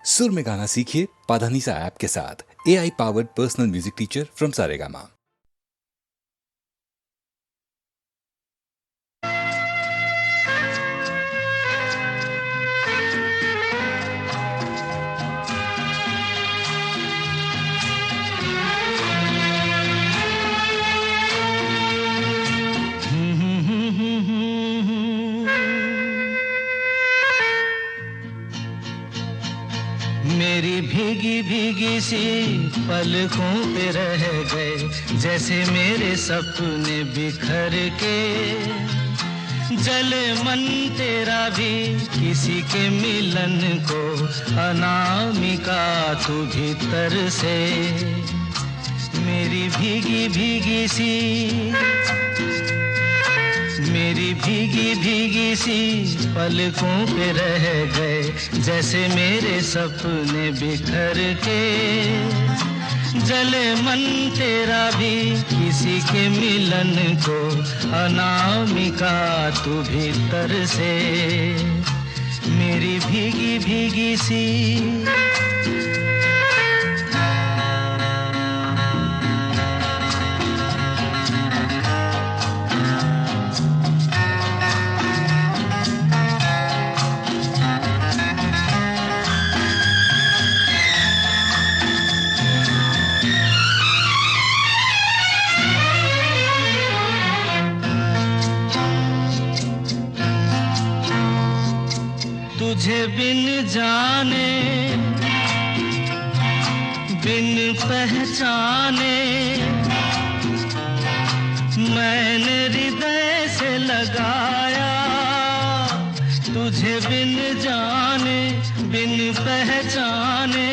सुर में गाना सीखिए पाधानीसा ऐप के साथ। AI powered personal music teacher from Saregama. मेरी भीगी भीगी सी पलकों पे रह गए जैसे मेरे सपने बिखर के। जले मन तेरा भी किसी के मिलन को, अनामिका तू भीतर से। मेरी भीगी भीगी सी, मेरी भीगी भीगी सी पलकों पे रह गए जैसे मेरे सपने बिखर के। जले मन तेरा भी किसी के मिलन को, अनामिका तू भीतर से। मेरी भीगी भीगी सी। तुझे बिन जाने बिन पहचाने मैंने हृदय से लगाया। तुझे बिन जाने बिन पहचाने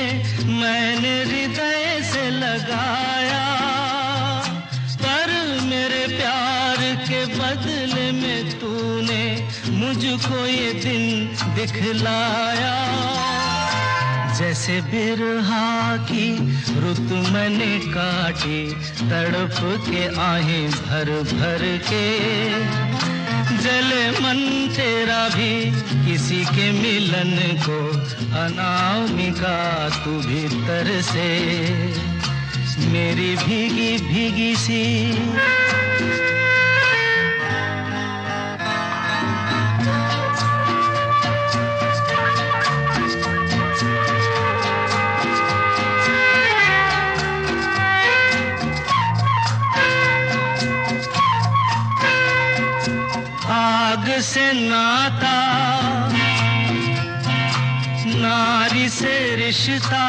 मैंने हृदय से लगाया। पर मेरे प्यार के बदले में तूने मुझको ये दिन दिखलाया। जैसे बिरहा की रुत मैंने काटी, तड़प के आहें भर भर के। जले मन तेरा भी किसी के मिलन को, अनामिका तू भीतर से। मेरी भीगी भीगी सी। आग से नाता, नारी से रिश्ता,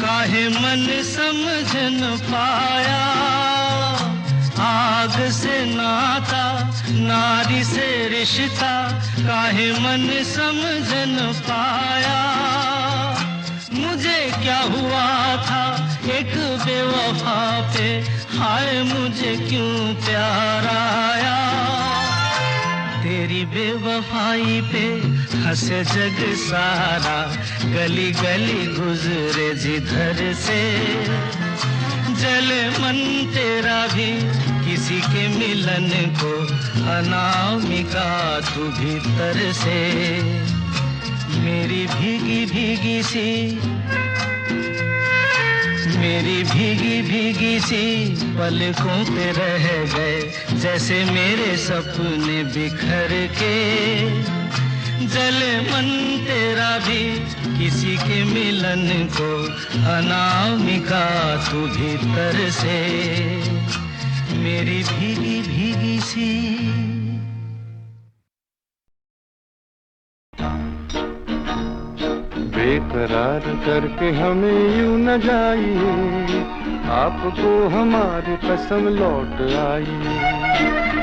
काहे मन समझ न पाया। आग से नाता, नारी से रिश्ता, काहे मन समझ न पाया। मुझे क्या हुआ था एक बेवफा पे, हाय मुझे क्यों प्यार आया। तेरी बेवफाई पे हंसे जग सारा, गली गली गुजरे जिधर से। जले मन तेरा भी किसी के मिलन को, अनामिका तू भीतर से। मेरी भीगी भीगी सी, मेरी भीगी भीगी सी पलकों पे रह गए जैसे मेरे सपने बिखर के। जले मन तेरा भी किसी के मिलन को, अनामिका तू भीतर से। मेरी भीगी भीगी सी। बेकरार करके हमें यूं न जाइए, आपको हमारी कसम लौट आई।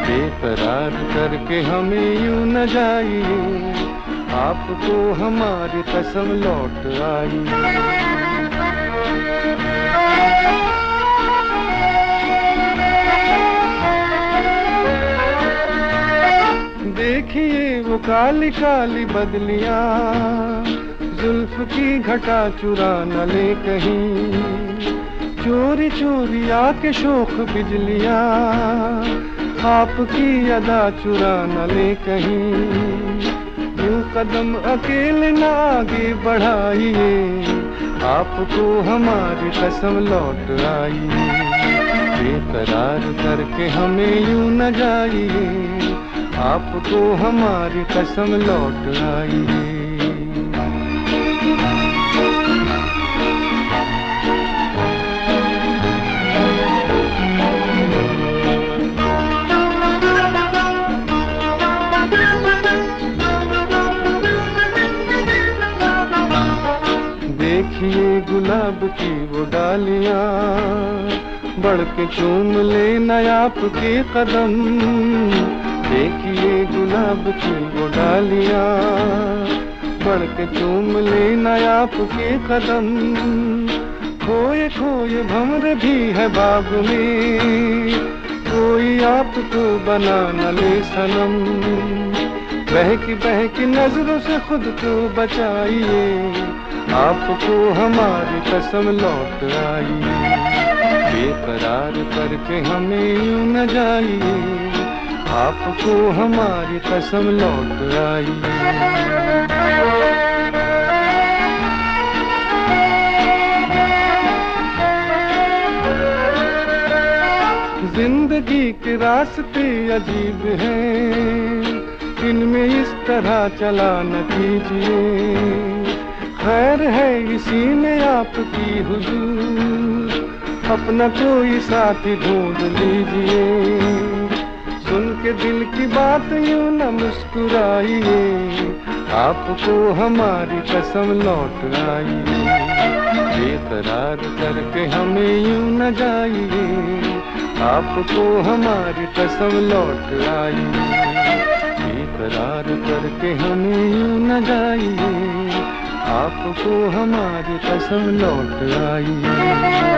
बेकरार करके हमें यूं न जाइए, आपको हमारी कसम लौट आई। देखिए वो काली काली बदलियां, जुल्फ की घटा चुरा न ले कहीं। चोरी चोरी आके शोख बिजलियां, आपकी अदा चुरा न ले कहीं। यूं कदम अकेले ना आगे बढ़ाइए, आपको हमारी कसम लौट आइए, बेकरार करके हमें यूं न जाइए, आपको हमारी कसम लौट आइए। देखिए गुलाब की वो डालियां, बढ़ के चूम ले नया आपके कदम, देखिए गुलाब की वो डालियां, बढ़ के चूम ले नया आपके कदम, खोए खोए भंवर भी है बाग में, कोई आपको बना न ले सनम, बहकी नजरों से खुद को बचाइए, आपको हमारी कसम लौट आइए, बेकरार करके हमें यूं न जाइए, आपको हमारी कसम लौट आइए। जिंदगी के रास्ते अजीब हैं, इनमें इस तरह चला न कीजिए, खैर है इसी में आपकी हुजूर, अपना कोई साथी ढूंढ लीजिए, सुन के दिल की बात यूं न मुस्कुराइए, आपको हमारी कसम लौट आइए, बेकरार करके हमें यूं न जाइए, आपको हमारी कसम लौट आइए, बेकरार करके हमें यूं न जाइए, आपको हमारी कसम लौट आइए।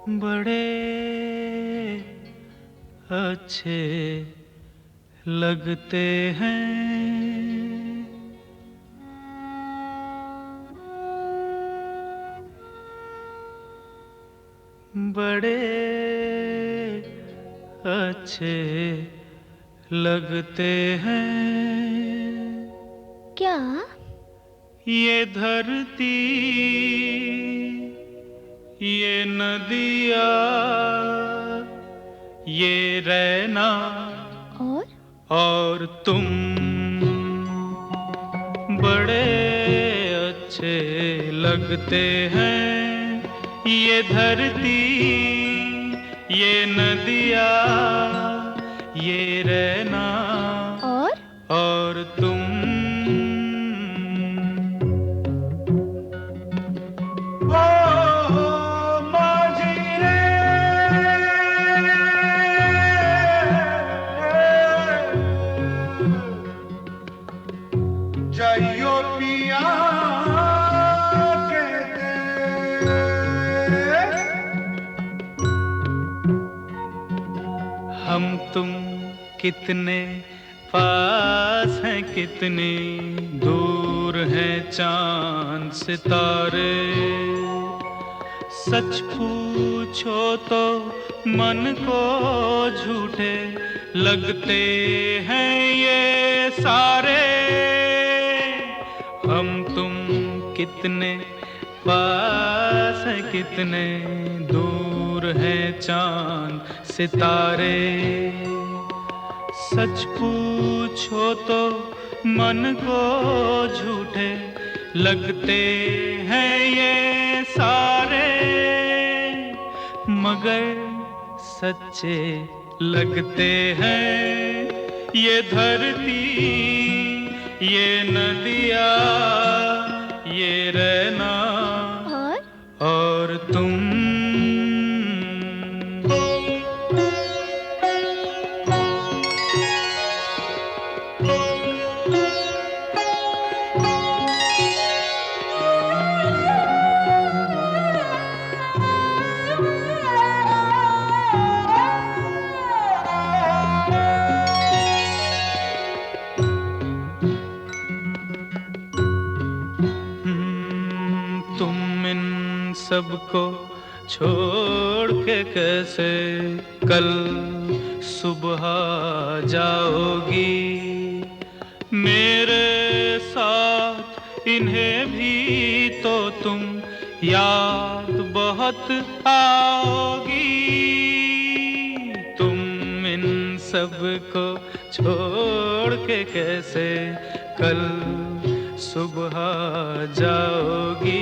बड़े अच्छे लगते हैं। बड़े अच्छे लगते हैं। क्या? ये धरती, ये नदिया, ये रैना और तुम बड़े अच्छे लगते हैं। ये धरती, ये नदिया, ये रैना और तुम। जाइयो पिया कहते, हम तुम कितने पास हैं, कितने दूर हैं चांद सितारे। सच पूछो तो मन को झूठे लगते हैं ये सारे। हम तुम कितने पास हैं, कितने दूर हैं चांद सितारे। सच पूछो तो मन को झूठे लगते हैं ये सारे, मगर सच्चे लगते हैं ये धरती, ये नदिया, ये रहना और तुम। सबको छोड़ के कैसे कल सुबह जाओगी। मेरे साथ इन्हें भी तो तुम याद बहुत आओगी। तुम इन सबको छोड़ के कैसे कल सुबह जाओगी।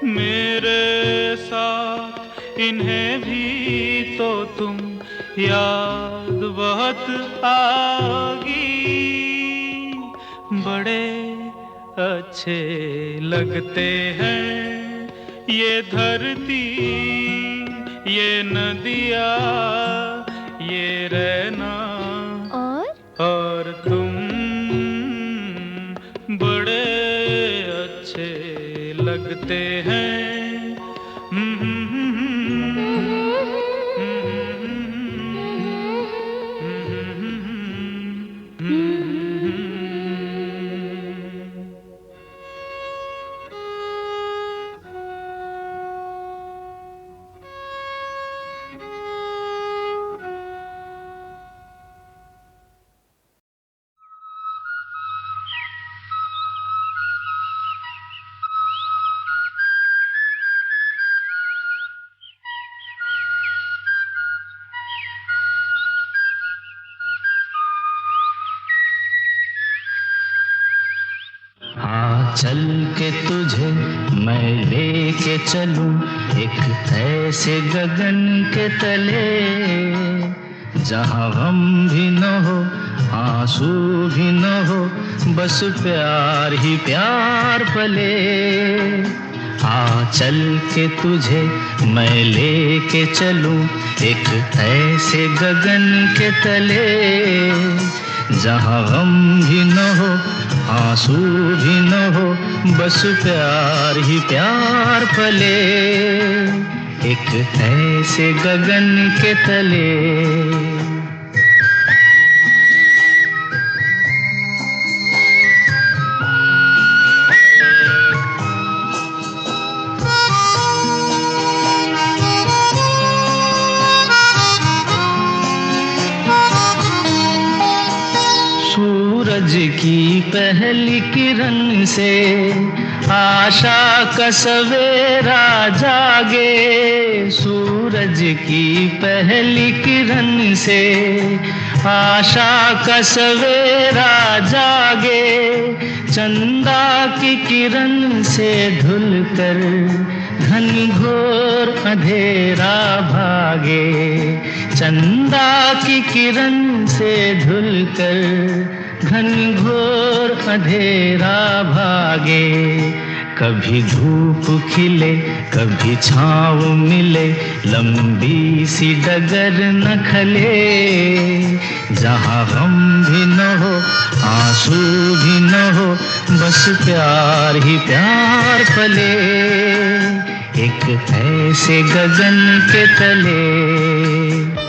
मेरे साथ इन्हें भी तो तुम याद बहुत आओगी। बड़े अच्छे लगते हैं ये धरती, ये नदिया, ये रहना और तुम बड़े अच्छे लगते हैं। चल के तुझे मैं लेके चलूं एक ऐसे गगन के तले, जहां गम भी न हो आंसू भी न हो, बस प्यार ही प्यार पले। चल के तुझे मैं लेके चलूं एक ऐसे गगन के तले, जहां गम भी न हो आंसू भी न हो, बस प्यार ही प्यार पले। एक ऐसे गगन के तले। सूरज की पहली किरण से आशा का सवेरा जागे। सूरज की पहली किरण से आशा का सवेरा जागे। चंदा की किरण से धुलकर घनघोर अंधेरा भागे। चंदा की किरण से धुलकर घनघोर अंधेरा भागे। कभी धूप खिले कभी छाँव मिले, लंबी सी डगर न खले। जहाँ गम भी न हो आंसू भी न हो, बस प्यार ही प्यार पले। एक ऐसे गगन के तले।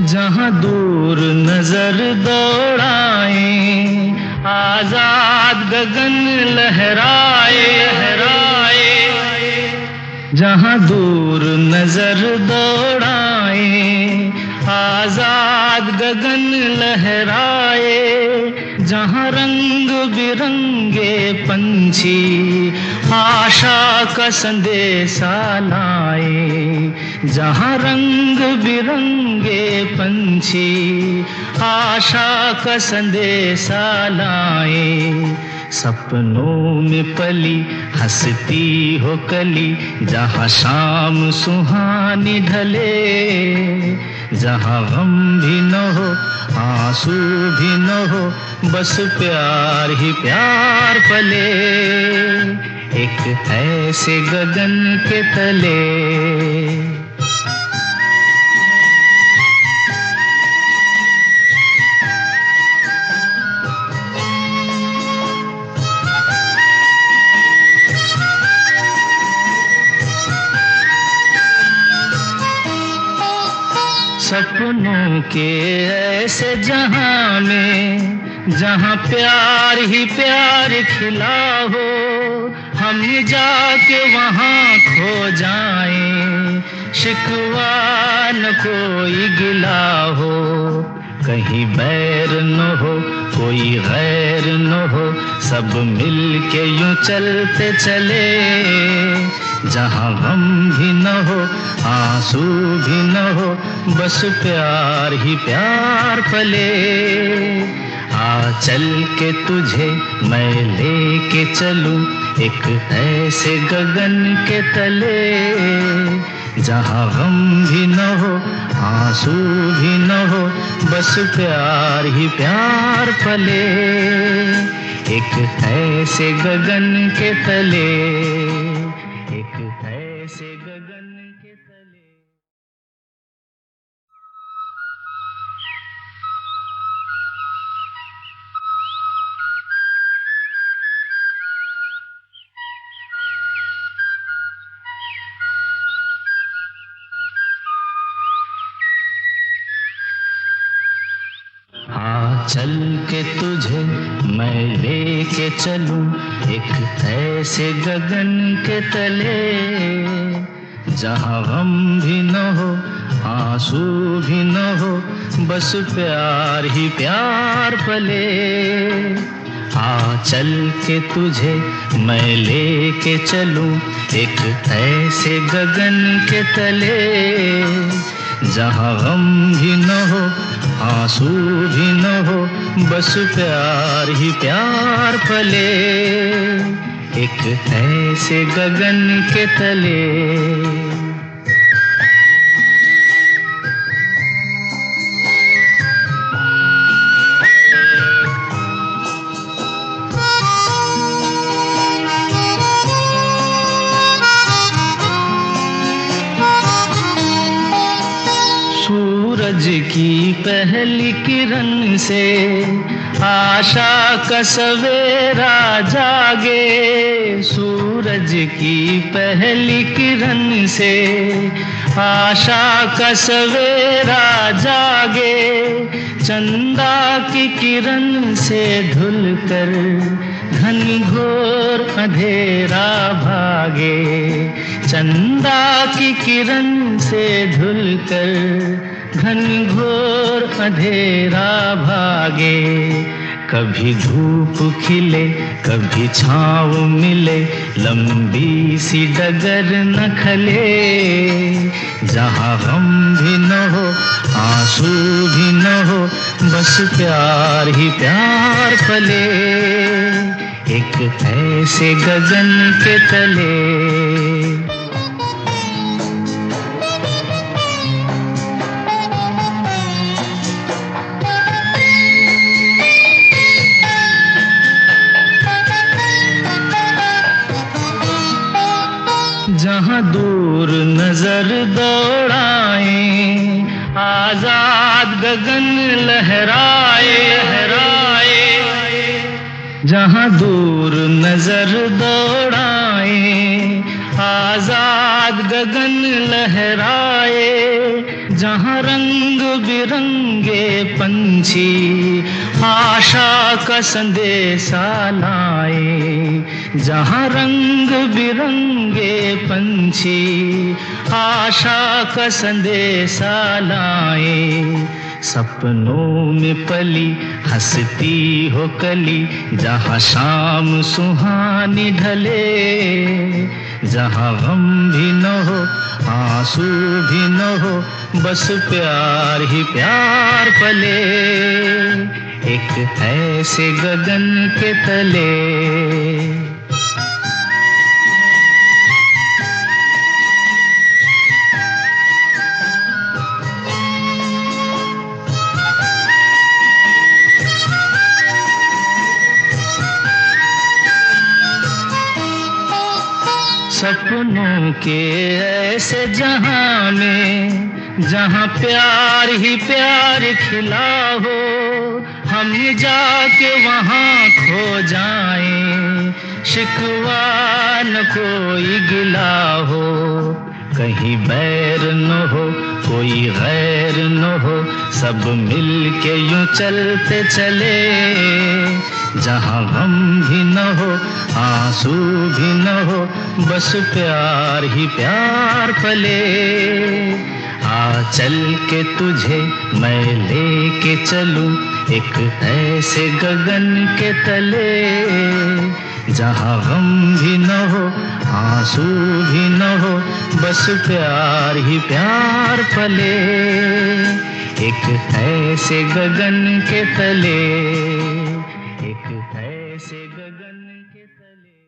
जहाँ दूर नजर दौड़ाए, आजाद गगन लहराए लहराए। जहाँ दूर नजर दौड़ाए, आजाद गगन लहराए। जहाँ रंग बिरंगे पंछी आशा का संदेशा लाए। जहाँ रंग बिरंगे पंछी आशा का संदेशा लाए। सपनों में पली हंसती हो कली, जहाँ शाम सुहानी ढले। जहाँ गम भी न हो आंसू भी न हो, बस प्यार ही प्यार पले। एक ऐसे गगन के तले। सपनों के ऐसे जहां में, जहां प्यार ही प्यार खिला हो, हम जाके वहां खो जाएं। शिकवा न कोई गिला हो, कहीं बैर न हो कोई गैर न हो, सब मिल के यूं चलते चले। जहाँ गम भी न हो आंसू भी न हो, बस प्यार ही प्यार पले। आ चल के तुझे मैं लेके चलूं एक ऐसे गगन के तले। जहाँ गम भी न हो आंसू भी न हो, बस प्यार ही प्यार पले। एक ऐसे गगन के तले, एक ऐसे गगन के तले। चल के तुझे मैं लेके चलूं एक ऐसे गगन के तले। जहाँ गम भी न हो आंसू भी न हो, बस प्यार ही प्यार पले। आ चल के तुझे मैं लेके चलूं एक ऐसे गगन के तले। जहाँ गम भी न हो आंसू भी न हो, बस प्यार ही प्यार पले। एक ऐसे गगन के तले। सूरज की पहली किरण से आशा का सवेरा जागे। सूरज की पहली किरण से आशा का सवेरा जागे। चंदा की किरण से धुलकर घनघोर अंधेरा भागे। चंदा की किरण से धुलकर घनघोर अंधेरा भागे। कभी धूप खिले कभी छाँव मिले, लंबी सी डगर न खले। जहाँ गम भी न हो आंसू भी न हो, बस प्यार ही प्यार पले। एक ऐसे गगन के तले। जहाँ दूर नजर दौड़ाए, आजाद गगन लहराए लहराए। जहाँ दूर नजर दौड़ाए, आजाद गगन लहराए। जहाँ रंग बिरंगे पंछी आशा का संदेशा लाए। जहाँ रंग बिरंगे पंछी आशा का संदेशा लाए। सपनों में पली हंसती हो कली, जहाँ शाम सुहानी ढले। जहाँ गम भी न हो आंसू भी न हो, बस प्यार ही प्यार पले। एक ऐसे गगन के तले। सपनों के ऐसे जहां में, जहां प्यार ही प्यार खिला हो, हम जाके वहां खो जाएं। शिकवा न कोई गिला हो, कहीं बैर न हो कोई गैर न हो, सब मिल के यूं चलते चले। जहाँ गम भी न हो आंसू भी न हो, बस प्यार ही प्यार पले। आ चल के तुझे मैं लेके चलूं एक ऐसे गगन के तले। जहाँ गम भी न हो आंसू भी न हो, बस प्यार ही प्यार पले। एक ऐसे गगन के तले, एक ऐसे गगन के तले।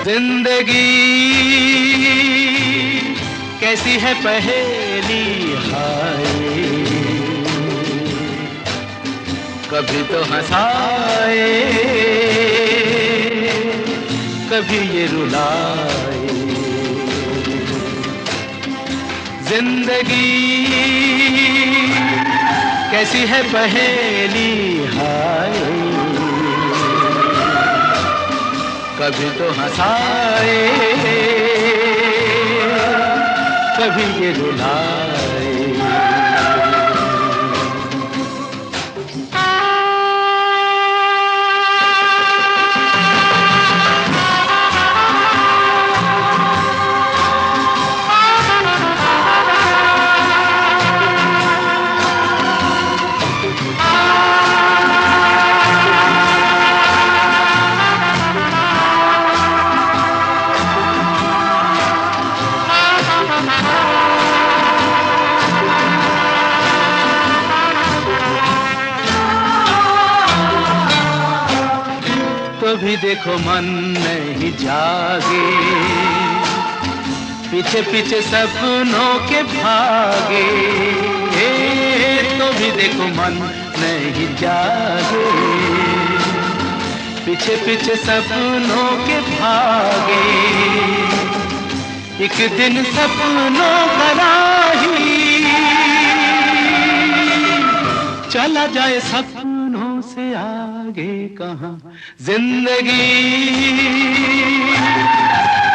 जिंदगी कैसी है पहेली हाय, कभी तो हंसाए कभी ये रुलाए। जिंदगी कैसी है पहेली हाय, कभी तो हंसाए कभी ये रुलाए। कभी देखो मन नहीं जागे, पीछे पीछे सपनों के भागे, तो भी देखो मन नहीं जागे। पीछे पीछे सपनों के भागे, एक दिन सपनों का राही चला जाए सपनों से आगे कहाँ। जिंदगी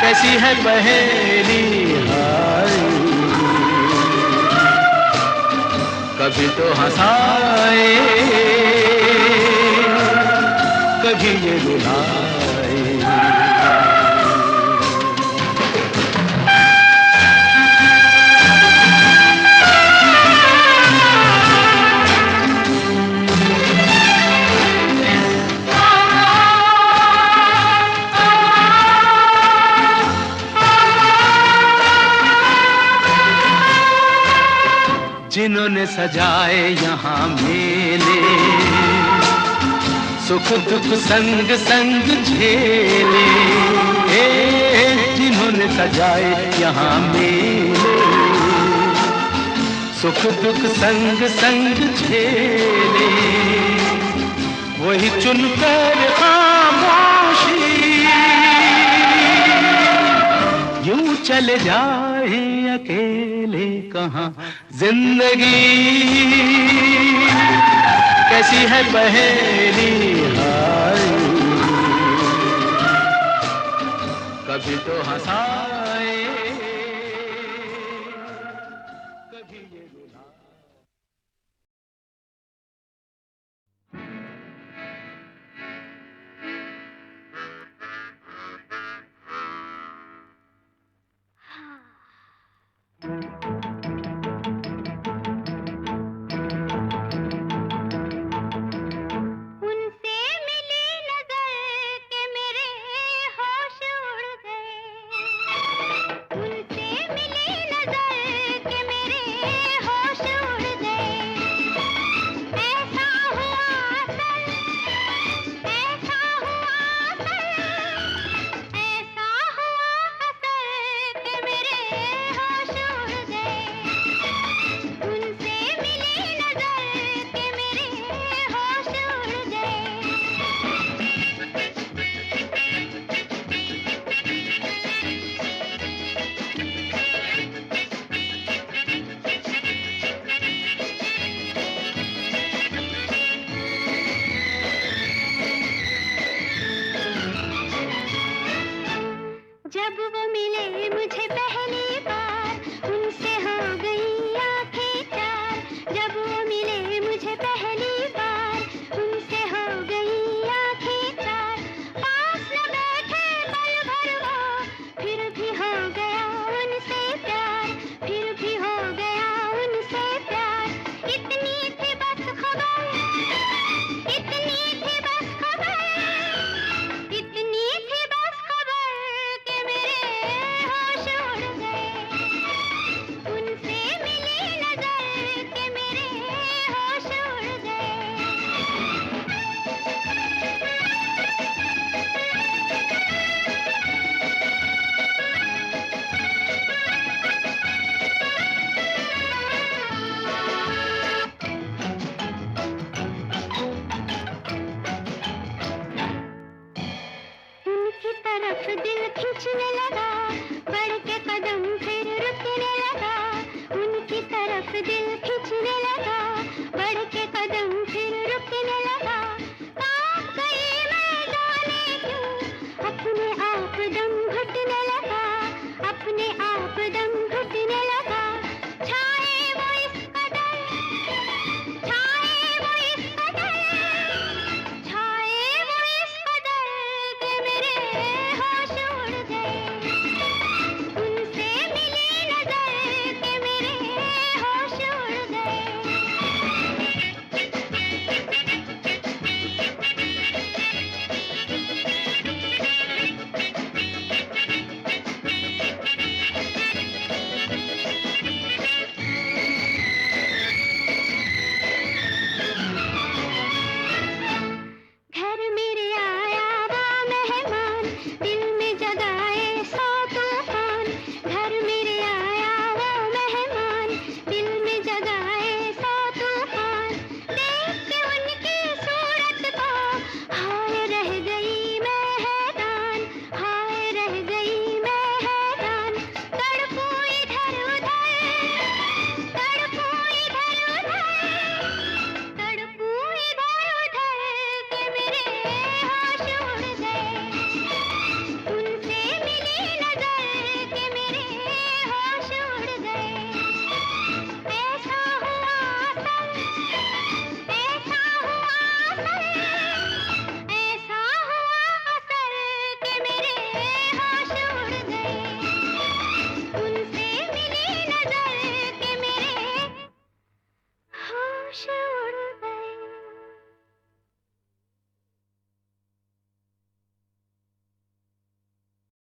कैसी है पहेली हाय, कभी तो हंसाए कभी ये रुलाए। जिन्होंने सजाए यहाँ मेले, सुख दुख संग संग झेले। जिन्होंने सजाए यहाँ मेले, सुख दुख संग संग झेले। वही चुनकर खामोशी यूं चले जाए अकेले कहाँ। जिंदगी कैसी है पहेली हाय, कभी तो हंसाए कभी ये रुलाए। है